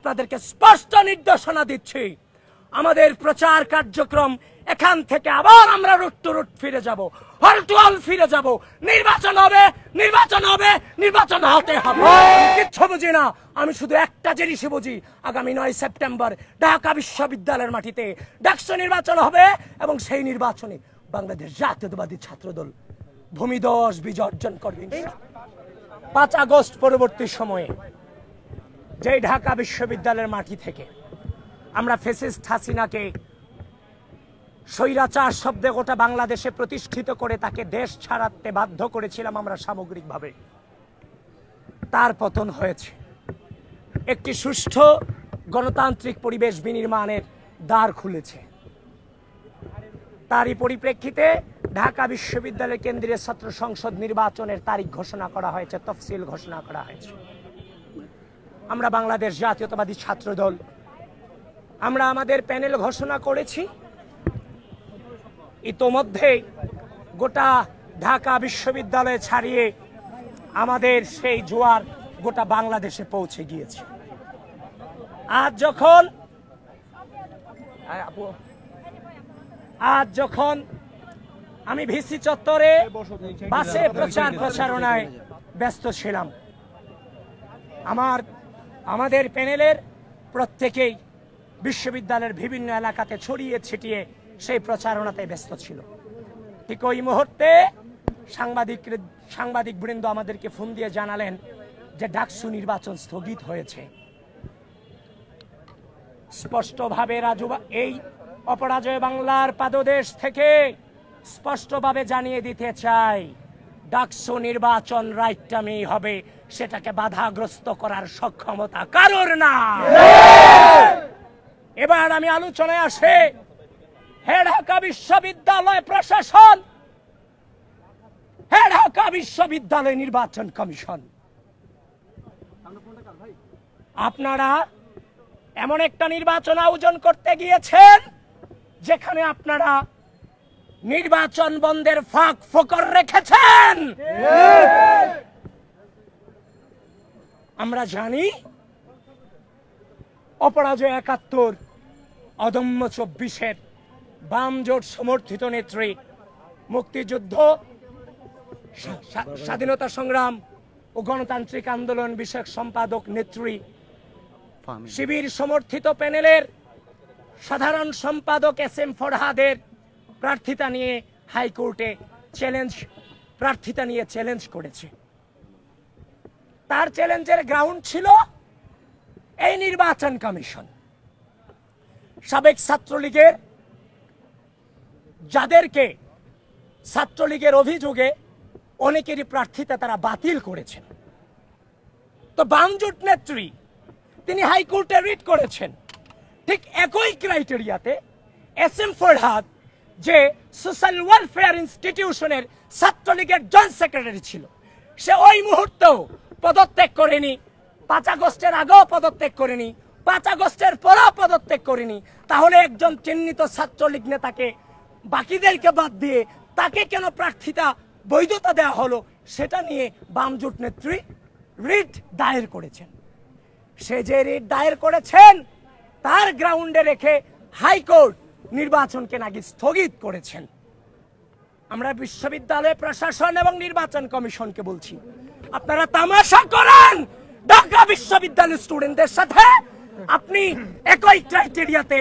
আপনাদেরকে স্পষ্ট নির্দেশনা দিচ্ছি, আমাদের প্রচার কার্যক্রম এখান থেকে আবার আমরা রুট টু রুট ফিরে যাব, হল টু হল ফিরে যাব। নির্বাচন হবে, নির্বাচন হবে, নির্বাচন হতে হবে। কিচ্ছু বুঝি না, আমি শুধু একটা জিনিসই বুঝি, আগামী 9 সেপ্টেম্বর ঢাকা বিশ্ববিদ্যালয়ের মাটিতে ডাকসু নির্বাচন হবে এবং সেই নির্বাচনে বাংলাদেশ জাতীয়তাবাদী ছাত্রদল ভূমিধস বিজয় অর্জন করবে। 5 আগস্ট পরবর্তী সময়ে যে ঢাকা বিশ্ববিদ্যালয়ের মাটি থেকে আমরা ফ্যাসিস্ট হাসিনাকে স্বৈরাচার শব্দে গোটা বাংলাদেশে প্রতিষ্ঠিত করে তাকে দেশ ছাড়াতে বাধ্য করেছিলাম আমরা সামগ্রিকভাবে, তার পতন হয়েছে। একটি সুষ্ঠু গণতান্ত্রিক পরিবেশ বিনির্মাণের দ্বার খুলেছে। তারই পরিপ্রেক্ষিতে ঢাকা বিশ্ববিদ্যালয় কেন্দ্রীয় ছাত্র সংসদ নির্বাচনের তারিখ ঘোষণা করা হয়েছে, তফসিল ঘোষণা করা হয়েছে। আমরা বাংলাদেশ জাতীয়তাবাদী ছাত্রদল আমরা আমাদের প্যানেল ঘোষণা করেছি। ইতোমধ্যে গোটা ঢাকা বিশ্ববিদ্যালয় ছাড়িয়ে আমাদের সেই জোয়ার গোটা বাংলাদেশে পৌঁছে গিয়েছে। আজ যখন আমি ভিসি চত্বরে বাসে প্রচারণায় ব্যস্ত ছিলাম, আমাদের প্যানেলের প্রত্যেকেই বিশ্ববিদ্যালয়ের বিভিন্ন এলাকাতে ছড়িয়ে ছিটিয়ে সেই প্রচারণাতে ব্যস্ত ছিল। ঠিক ওই মুহূর্তে সাংবাদিক বৃন্দ আমাদেরকে ফোন দিয়ে জানালেন যে ডাকসু নির্বাচন স্থগিত হয়েছে। স্পষ্টভাবে এই অপরাজয় বাংলার পাদদেশ থেকে স্পষ্টভাবে জানিয়ে দিতে চাই, ডাকসু নির্বাচন রাইট টাইমেই হবে, সেটাকে বাধাগ্রস্ত করার সক্ষমতা কারোর না। এবার আমি আলোচনায় আসে ঢাকা বিশ্ববিদ্যালয় প্রশাসন, ঢাকা বিশ্ববিদ্যালয় নির্বাচন কমিশন, আপনারা এমন একটা নির্বাচন আয়োজন করতে গিয়েছেন যেখানে আপনারা নির্বাচন বন্ধের ফাঁক ফোকর রেখেছেন। আমরা জানি অপরাজয় 71, অদম্য 24-এর বাম জোট সমর্থিত নেত্রী, মুক্তিযুদ্ধ, স্বাধীনতা সংগ্রাম ও গণতান্ত্রিক আন্দোলন বিষয়ক সম্পাদক নেত্রী, শিবির সমর্থিত প্যানেলের সাধারণ সম্পাদক SM ফরহাদের প্রার্থিতা নিয়ে হাইকোর্টে প্রার্থিতা নিয়ে চ্যালেঞ্জ করেছে। তার চ্যালেঞ্জের গ্রাউন্ড ছিল এই নির্বাচন কমিশন। সাবেক ছাত্রলীগের যাদেরকে ছাত্রলীগের অভিযোগে অনেকেরই প্রার্থিতা তারা বাতিল করেছেন, তো বামজোট নেত্রী তিনি হাইকোর্টে রিট করেছেন। ঠিক একই ক্রাইটেরিয়াতে SM ফরহাদ যে সোশ্যাল ওয়েলফেয়ার ইনস্টিটিউশনের ছাত্রলীগের জয়েন্ট সেক্রেটারি ছিল, সে ওই মুহূর্তেও পদত্যাগ করেনি, 5 আগস্টের আগেও পদত্যাগ করেনি, 5 আগস্টের পরেও পদত্যাগ করেনি। তাহলে একজন চিহ্নিত ছাত্রলীগ নেতাকে বাকিদেরকে বাদ দিয়ে তাকে কেন প্রার্থিতা বৈধতা দেওয়া হলো, সেটা নিয়ে বামজোট নেত্রী রিট দায়ের করেছেন। সে যে রিট দায়ের করেছেন তার গ্রাউন্ডে রেখে হাইকোর্ট নির্বাচনকে নাকি স্থগিত করেছেন। আমরা বিশ্ববিদ্যালয় প্রশাসন এবং নির্বাচন কমিশনকে বলছি, আপনারা তামাশা করেন ঢাকা বিশ্ববিদ্যালয়ের স্টুডেন্টদের সাথে। আপনি একই ক্রাইটেরিয়াতে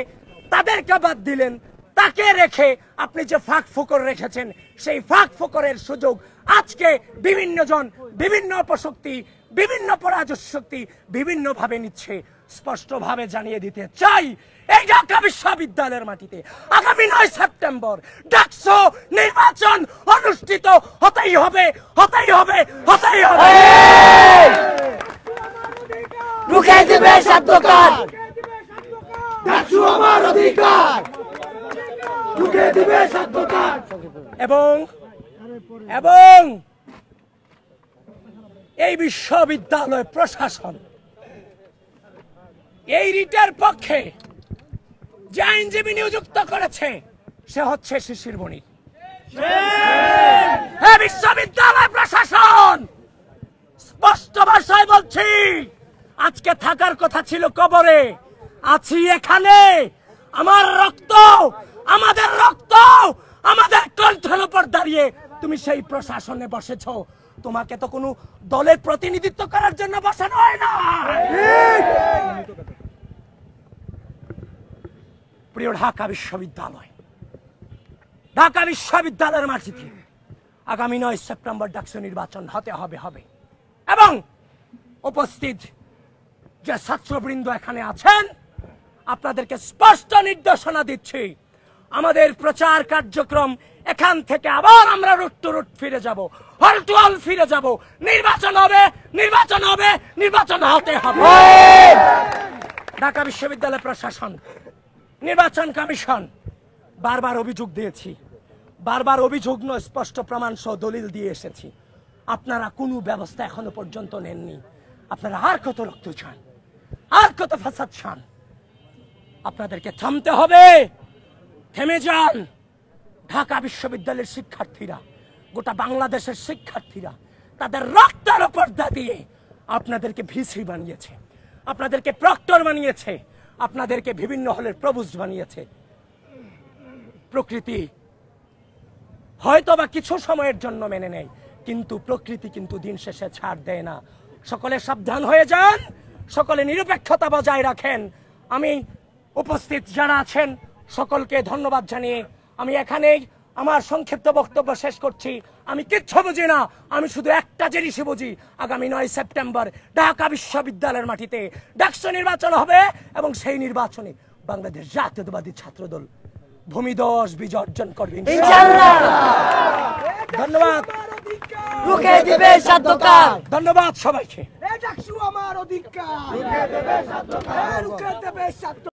তাদেরকে বাদ দিলেন, তাকে রেখে আপনি যে ফাঁক ফোকর রেখেছেন সেই ফাঁক ফোকরের সুযোগ আজকে বিভিন্ন জন, বিভিন্ন অপশক্তি, বিভিন্ন পরাজয় শক্তি বিভিন্ন ভাবে নিচ্ছে। স্পষ্টভাবে জানিয়ে দিতে চাই, এই ঢাকা বিশ্ববিদ্যালয়ের মাটিতে আগামী 9 সেপ্টেম্বর ডাকসু নির্বাচন অনুষ্ঠিত হতেই হবে, হতেই হবে, হতেই হবে। রুখে দিবে সাধ্যকার, ডাকসু আমার অধিকার, রুখে দিবে সাধ্যকার। এবং এই বিশ্ববিদ্যালয় প্রশাসন এই রিটের পক্ষে যে আইনজীবী নিযুক্ত করেছে সে হচ্ছে শিশির বণিক। বিশ্ববিদ্যালয় প্রশাসন স্পষ্ট ভাষায় বলছি, আজকে থাকার কথা ছিল কবরে, আছি এখানে। আমার রক্ত, আমাদের রক্ত, আমাদের কণ্ঠের উপর দাঁড়িয়ে তুমি সেই প্রশাসনে বসেছো। তোমাকে তো কোনো দলের প্রতিনিধিত্ব করার জন্য বসানো হয় না। প্রিয় ঢাকা বিশ্ববিদ্যালয়, ঢাকা বিশ্ববিদ্যালয়ের মাটিতে আগামী 9 সেপ্টেম্বর ডাকসু নির্বাচন হতে হবে এবং উপস্থিত যে ছাত্রবৃন্দ এখানে আছেন আপনাদেরকে স্পষ্ট নির্দেশনা দিচ্ছি, আমাদের প্রচার কার্যক্রম এখান থেকে আবার আমরা রুট টু রুট ফিরে যাব, হল টু হল ফিরে যাব। নির্বাচন হবে, নির্বাচন হবে, নির্বাচন হতে হবে। ঢাকা বিশ্ববিদ্যালয় প্রশাসন, নির্বাচন কমিশন বারবার অভিযোগ দিয়েছি, বারবার অভিযোগ নয় স্পষ্ট প্রমাণ সহ দলিল দিয়ে এসেছি। আপনারা কোনো ব্যবস্থা এখনো পর্যন্ত নেননি। আপনারা আর কত রক্ত চান, আর কত ফাসাদ চান? আপনাদেরকে থামতে হবে, থেমে যান। ঢাকা বিশ্ববিদ্যালয়ের শিক্ষার্থীরা, গোটা বাংলাদেশের শিক্ষার্থীরা তাদের রক্তের উপর দিয়ে আপনাদেরকে ভিসি বানিয়েছে, আপনাদেরকে প্রক্টর বানিয়েছে, আপনাদেরকে বিভিন্ন হলের প্রভোস্ট বানিয়েছে। প্রকৃতি হয়তো বা কিছু সময়ের জন্য মেনে নেয়, কিন্তু প্রকৃতি কিন্তু দিন শেষে ছাড় দেয় না। সকলে সাবধান হয়ে যান, সকলে নিরপেক্ষতা বজায় রাখেন। আমি উপস্থিত যারা আছেন সকলকে ধন্যবাদ জানিয়ে আমি এখানেই আমার সংক্ষিপ্ত বক্তব্য শেষ করছি। আমি কিচ্ছু বুঝি না, আমি শুধু একটা জিনিসই বুঝি, আগামী 9 সেপ্টেম্বর ঢাকা বিশ্ববিদ্যালয়ের মাটিতে ডাকসু নির্বাচন হবে এবং সেই নির্বাচনে বাংলাদেশ জাতীয়তাবাদী ছাত্রদল ভূমিদশ বিজয় অর্জন করবে ইনশাআল্লাহ। ধন্যবাদ। রুখে দিবে সাধ্যকার। ধন্যবাদ সবাইকে। ডাকসু আমার অধিকার, রুখে দেবে সাধ্যকার।